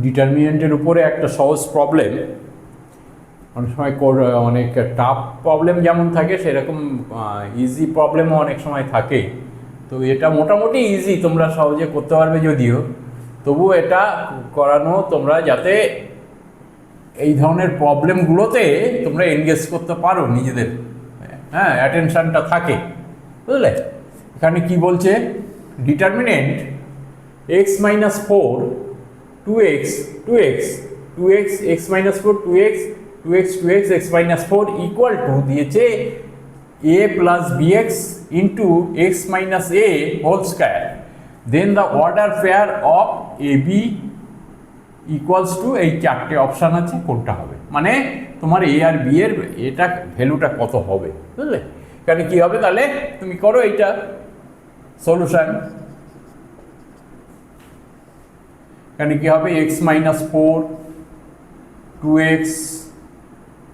ডিটারমিনেন্টের উপরে একটা সহজ প্রবলেম, অনেক সময় অনেক টাফ প্রবলেম যেমন থাকে সেরকম ইজি প্রবলেমও অনেক সময় থাকে। তো এটা মোটামুটি ইজি, তোমরা সহজে করতে পারবে যদিও, তবুও এটা করানো তোমরা যাতে এই ধরনের প্রবলেমগুলোতে তোমরা এনগেজ করতে পারো নিজেদের, হ্যাঁ, অ্যাটেনশানটা থাকে, বুঝলে। এখানে কি বলছে, determinant x minus four two x two x two x x minus four two x two x two x x minus four equal to দিয়েছে A plus B x into x minus A whole square, then the order pair of A B equals to, এই চারটে option আছে, কোনটা হবে, মানে তোমার এ আর B এর এটা ভ্যালুটা কত হবে, বুঝলে। এখানে কি হবে তাহলে তুমি করো এইটা সলিউশন। এখানে কি হবে, x minus four two x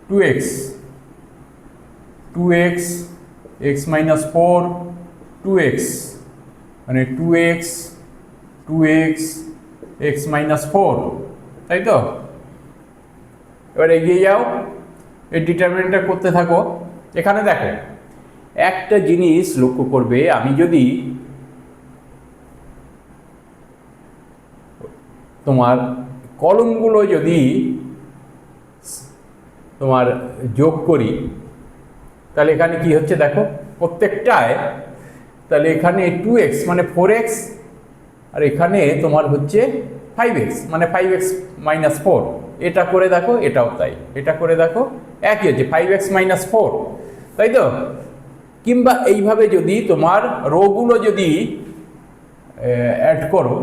two x two x x minus four two x, মানে two x two x x minus four, তাই তো। এবার এগিয়ে যাও, এই ডিটারমিনেন্টটা করতে থাকো। এখানে দেখো একটা জিনিস লক্ষ্য করবে, আমি যদি তোমার কলমগুলো যদি তোমার যোগ করি, তাহলে এখানে কি হচ্ছে দেখো, প্রত্যেকটায় তাহলে এখানে টু এক্স মানে ফোর এক্স, আর এখানে তোমার হচ্ছে ফাইভ এক্স মানে ফাইভ এক্স মাইনাস ফোর। এটা করে দেখো, এটাও তাই, এটা করে দেখো একই হচ্ছে ফাইভ এক্স মাইনাস ফোর, তাই তো। কিংবা এইভাবে যদি তোমার রোগুলো যদি অ্যাড করো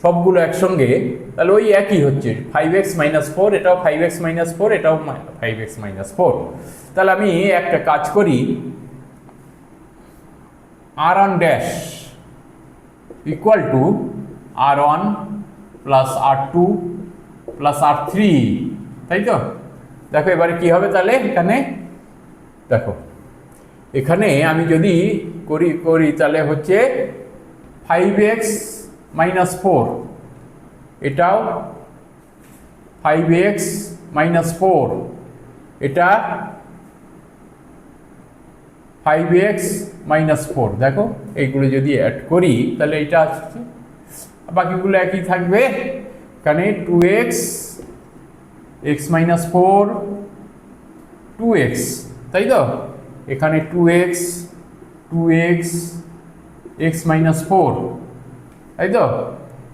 সবগুলো একসঙ্গে, তাহলে ওই একই হচ্ছে ফাইভ এক্স মাইনাস ফোর, এটাও ফাইভ এক্স মাইনাস ফোর, এটাও ফাইভ এক্স মাইনাস ফোর। তাহলে আমি একটা কাজ করি, R one dash equal to R one plus R two plus R three, তাই তো। দেখো এবারে কি হবে তাহলে, এখানে দেখো, এখানে আমি যদি করি তাহলে হচ্ছে ফাইভ এক্স মাইনাস ফোর, এটাও ফাইভ এক্স মাইনাস ফোর, এটা ফাইভ এক্স মাইনাস ফোর। দেখো এইগুলো যদি অ্যাড করি তাহলে এটা আসছে, বাকিগুলো একই থাকবে। এখানে two x x minus four two X, তাই তো। এখানে two x x minus four, তাই তো।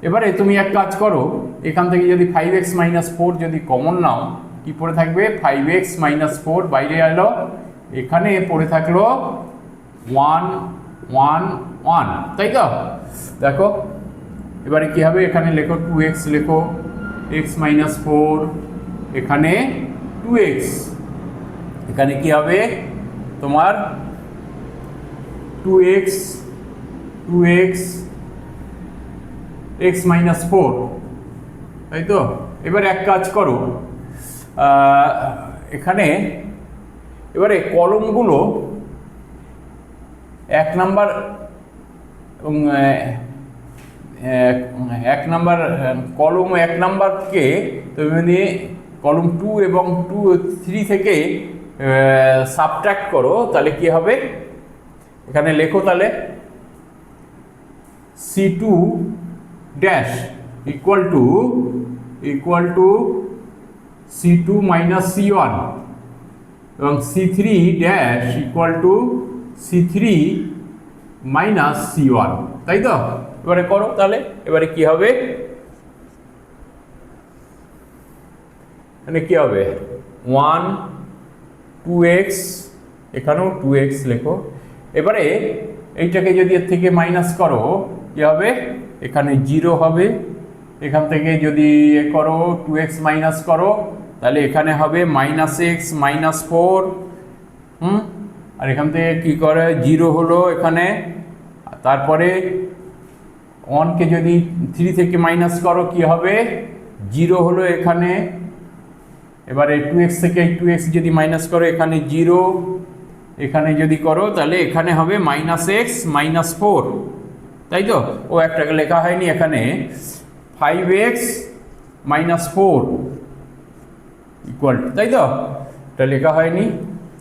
এবারে তুমি এক কাজ করো, এখান থেকে যদি ফাইভ এক্স মাইনাস ফোর যদি কমন নাও, কি পড়ে থাকবে, ফাইভ এক্স মাইনাস ফোর বাইরে এলো, এখানে পড়ে থাকলো ওয়ান ওয়ান ওয়ান, তাই তো। দেখো এবারে কি হবে, এখানে লেখো টু এক্স, লেখো এক্স মাইনাস ফোর, এখানে টু এক্স, এখানে কি হবে তোমার two x x minus four, তাই তো। এবার এক কাজ করো, এখানে এবারে কলমগুলো এক নাম্বার এক নাম্বার কলম এক নাম্বারকে তুমি কলম টু এবং টু থ্রি থেকে সাবট্রাক্ট করো, তাহলে কি হবে, এখানে লেখো তাহলে C2 dash equal two C2 minus C1 এবং C3 dash equal two C3 minus C1, তাই তো। এবারে করো তাহলে, এবারে কি হবে, মানে কি হবে ওয়ান টু এক্স, এখানেও টু এক্স লেখো। এবারে এইটাকে যদি এর থেকে মাইনাস করো কি হবে, এখানে জিরো হবে। এখান থেকে যদি এ করো টু এক্স মাইনাস করো, তাহলে এখানে হবে মাইনাস এক্স মাইনাস ফোর, আর এখান থেকে কি করে জিরো হলো এখানে, তারপরে ওয়ানকে যদি থ্রি থেকে মাইনাস করো কি হবে, জিরো হলো এখানে। এবারে টু এক্স থেকে টু এক্স যদি মাইনাস করো এখানে জিরো, এখানে যদি করো তাহলে এখানে হবে মাইনাস এক্স মাইনাস ফোর, তাই তো। ও একটাকে লেখা হয়নি, এখানে ফাইভ এক্স -4 ইকুয়াল টু, তাই তো? এটা লেখা হয়নি,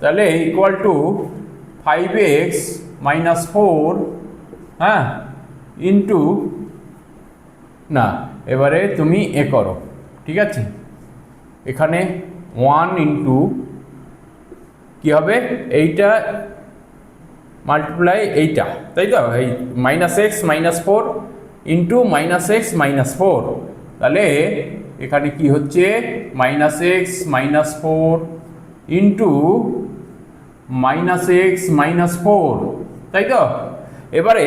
তাহলে ইকুয়াল টু 5x - 4, হ্যাঁ, ইন্টু, না এবারে তুমি করো, ঠিক আছে, এখানে 1 ইন্টু কী হবে, এইটা মাল্টিপ্লাই এইটা, তাই তো? এই -x - 4 ইন্টু -x - 4, তাহলে এখানে কি হচ্ছে -x - 4 ইন্টু -x - 4, তাই তো? এবারে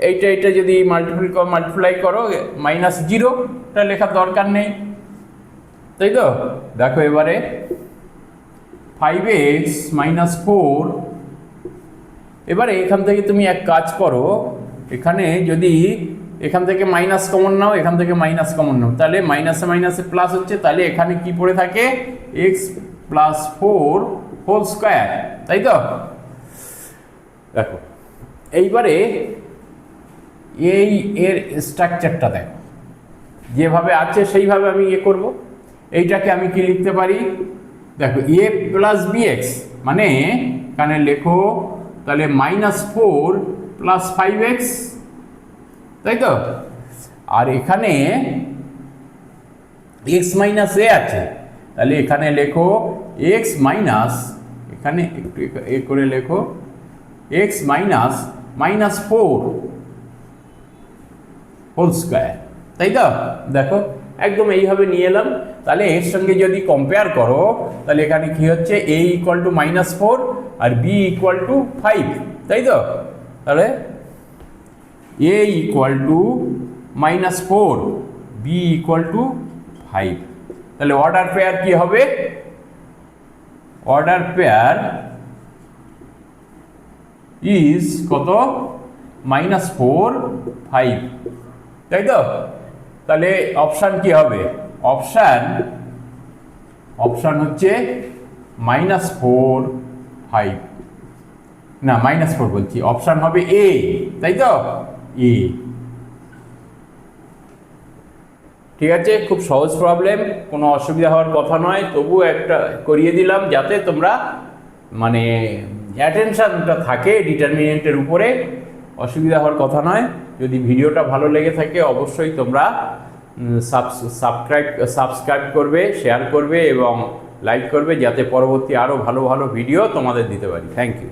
এইটা যদি মাল্টিপ্লাই করো -0, এটা লেখার দরকার নেই, তাই তো? দেখো এবারে 5x - 4, এবারে এখান থেকে তুমি এক কাজ করো, এখানে যদি এখান থেকে মাইনাস কমন নাও, এখান থেকে মাইনাস কমন নাও, তাহলে মাইনাসে মাইনাসে প্লাস হচ্ছে, তাহলে এখানে কি পড়ে থাকে x + 4 হোল স্কোয়ার, তাই তো? দেখো এইবারে এর স্ট্রাকচারটা দেখো, যেভাবে আছে সেইভাবে আমি করব। এইটাকে আমি কি লিখতে পারি, দেখো a + bx, মানে এখানে লেখো তাহলে -4 + 5x, তাই তো? আর এখানে x - a আছে, তাহলে এখানে লেখো x মাইনাস, এখানে একটু করে লেখো x - -4 হোল স্কোয়ার, তাই তো? দেখো একদম এইভাবে নিয়ে এলাম, তাহলে এর সঙ্গে যদি কম্পেয়ার করো, তাহলে এখানে কি হচ্ছে a = -4 আর b = 5, তাই তো? তাহলে a = -4, b = 5, তাহলে অর্ডার পেয়ার কি হবে, অর্ডার পেয়ার ইজ কত, -4 5, তাই তো? তাহলে অপশান কি হবে, অপশান হচ্ছে -4 5, না -4 বলছি, অপশান হবে এ, তাই তো? এ, ঠিক আছে, খুব সহজ প্রবলেম, কোনো অসুবিধা হওয়ার কথা নয়, তবু একটা করিয়ে দিলাম যাতে তোমরা মানে অ্যাটেনশনটা থাকে ডিটারমিনেন্টের উপরে, অসুবিধা হওয়ার কথা নয়। যদি ভিডিওটা ভালো লেগে থাকে অবশ্যই তোমরা সাবস্ক্রাইব করবে, শেয়ার করবে এবং লাইক করবে, যাতে পরবর্তী আরও ভালো ভালো ভিডিও তোমাদের দিতে পারি। Thank you.